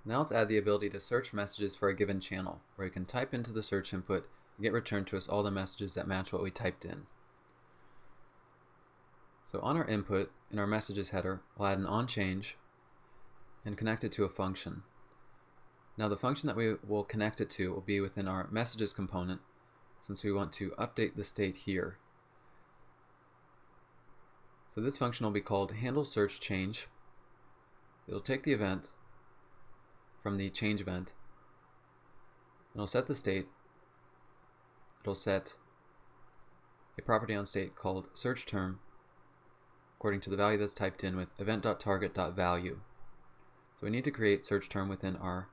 Now let's add the ability to search messages for a given channel, where we can type into the search input and get returned to us all the messages that match what we typed in. So on our input, in our messages header, we'll add an onChange and connect it to a function. Now the function that we will connect it to will be within our messages component, since we want to update the state here. So this function will be called handleSearchChange. It'll take the event from the change event, and it'll set the state. It'll set a property on state called searchTerm according to the value that's typed in with event.target.value. So we need to create searchTerm within our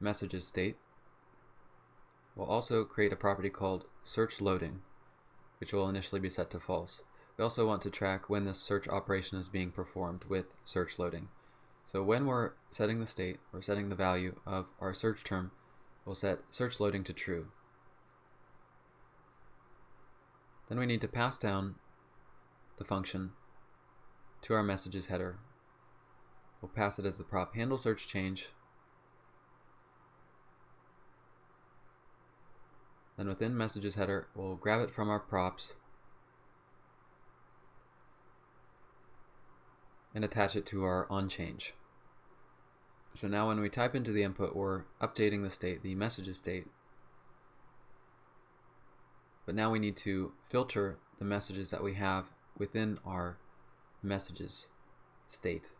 messages state. We'll also create a property called searchLoading, which will initially be set to false. We also want to track when this search operation is being performed with searchLoading. So when we're setting the state, or setting the value of our search term, we'll set searchLoading to true. Then we need to pass down the function to our messages header. We'll pass it as the prop handleSearchChange. Then within messages header, we'll grab it from our props and attach it to our onChange. So now when we type into the input, we're updating the state, the messages state. But now we need to filter the messages that we have within our messages state.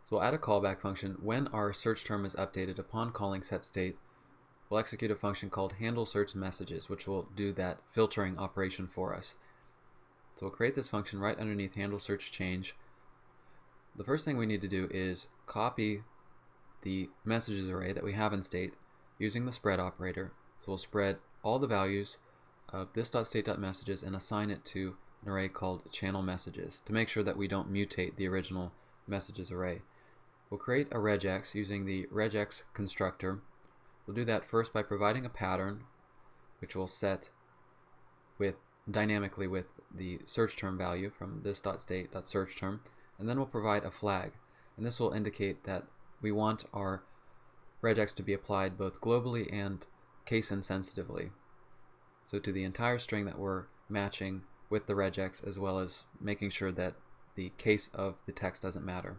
So we'll add a callback function. When our search term is updated upon calling setState, we'll execute a function called handleSearchMessages, which will do that filtering operation for us. So we'll create this function right underneath handleSearchChange. The first thing we need to do is copy the messages array that we have in state using the spread operator. So we'll spread all the values of this.state.messages and assign it to an array called channel messages to make sure that we don't mutate the original messages array. We'll create a regex using the regex constructor. We'll do that first by providing a pattern, which we'll set dynamically with the search term value from this.state.searchTerm, and then we'll provide a flag, and this will indicate that we want our regex to be applied both globally and case insensitively, so to the entire string that we're matching with the regex, as well as making sure that the case of the text doesn't matter.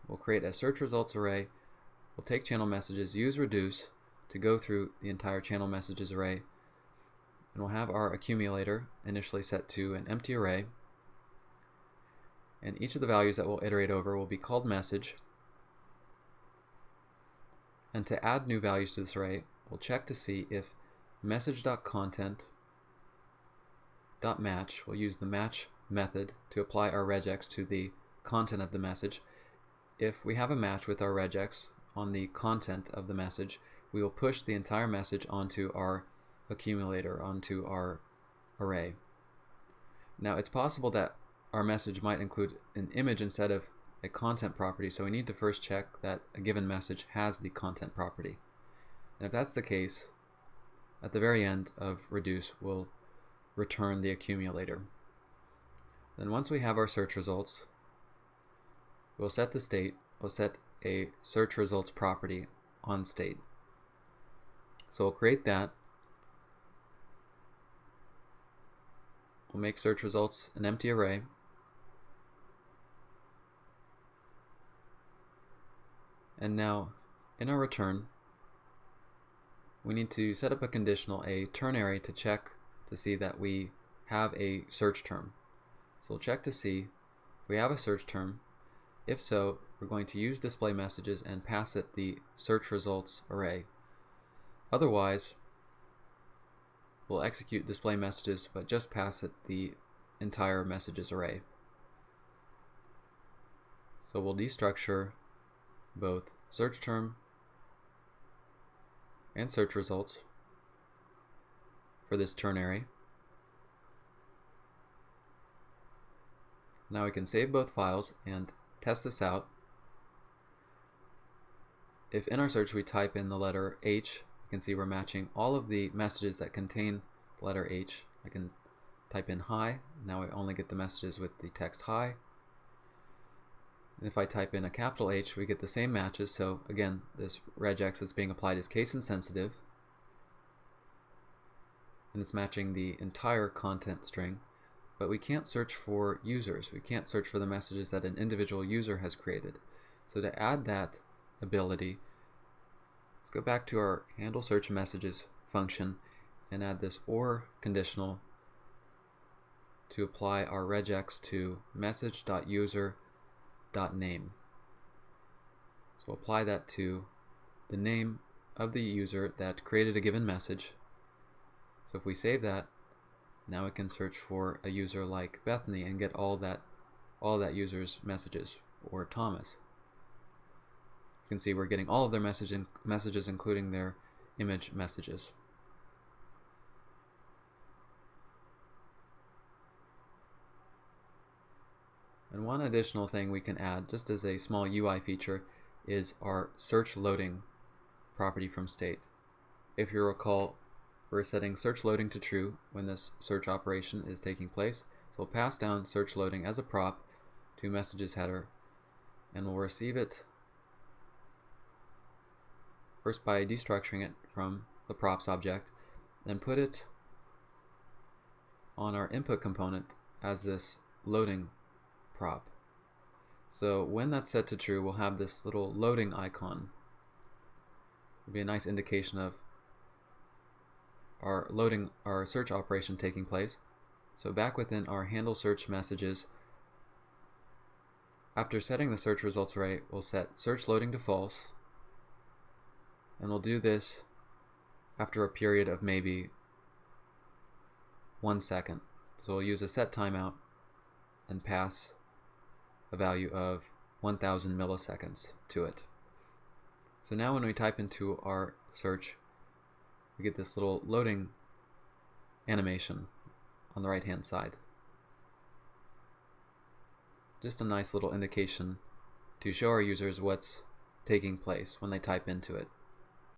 We'll create a search results array. We'll take channel messages, use reduce to go through the entire channel messages array, and we'll have our accumulator initially set to an empty array, and each of the values that we'll iterate over will be called message. And to add new values to this array, we'll check to see if message.content.match, we'll use the match method to apply our regex to the content of the message. If we have a match with our regex on the content of the message, we will push the entire message onto our accumulator, onto our array. Now it's possible that our message might include an image instead of a content property, so we need to first check that a given message has the content property. And if that's the case, at the very end of reduce, we'll return the accumulator. Then once we have our search results, we'll set the state. We'll set a search results property on state. So we'll create that. We'll make search results an empty array. And now in our return, we need to set up a conditional, a ternary, to check to see that we have a search term. So we'll check to see if we have a search term. If so, we're going to use display messages and pass it the search results array. Otherwise, we'll execute display messages but just pass it the entire messages array. So we'll destructure both search term and search results for this ternary. Now we can save both files and test this out. If in our search we type in the letter H, you can see we're matching all of the messages that contain the letter H. I can type in hi. Now I only get the messages with the text hi. If I type in a capital H, we get the same matches. So again, this regex that's being applied is case insensitive, and it's matching the entire content string. But we can't search for users. We can't search for the messages that an individual user has created. So to add that ability, let's go back to our handle search messages function and add this OR conditional to apply our regex to message.user.name. So apply that to the name of the user that created a given message. So if we save that, now we can search for a user like Bethany and get all that user's messages, or Thomas. You can see we're getting all of their messages, including their image messages. And one additional thing we can add, just as a small UI feature, is our search loading property from state. If you recall, we're setting search loading to true when this search operation is taking place. So we'll pass down search loading as a prop to messages header, and we'll receive it first by destructuring it from the props object, then put it on our input component as this loading prop. So when that's set to true, we'll have this little loading icon. It'll be a nice indication of our search operation taking place. So back within our handle search messages, after setting the search results array, we'll set search loading to false, and we'll do this after a period of maybe 1 second. So we'll use a set timeout and pass a value of 1000 milliseconds to it. So now when we type into our search, we get this little loading animation on the right hand side. Just a nice little indication to show our users what's taking place when they type into it.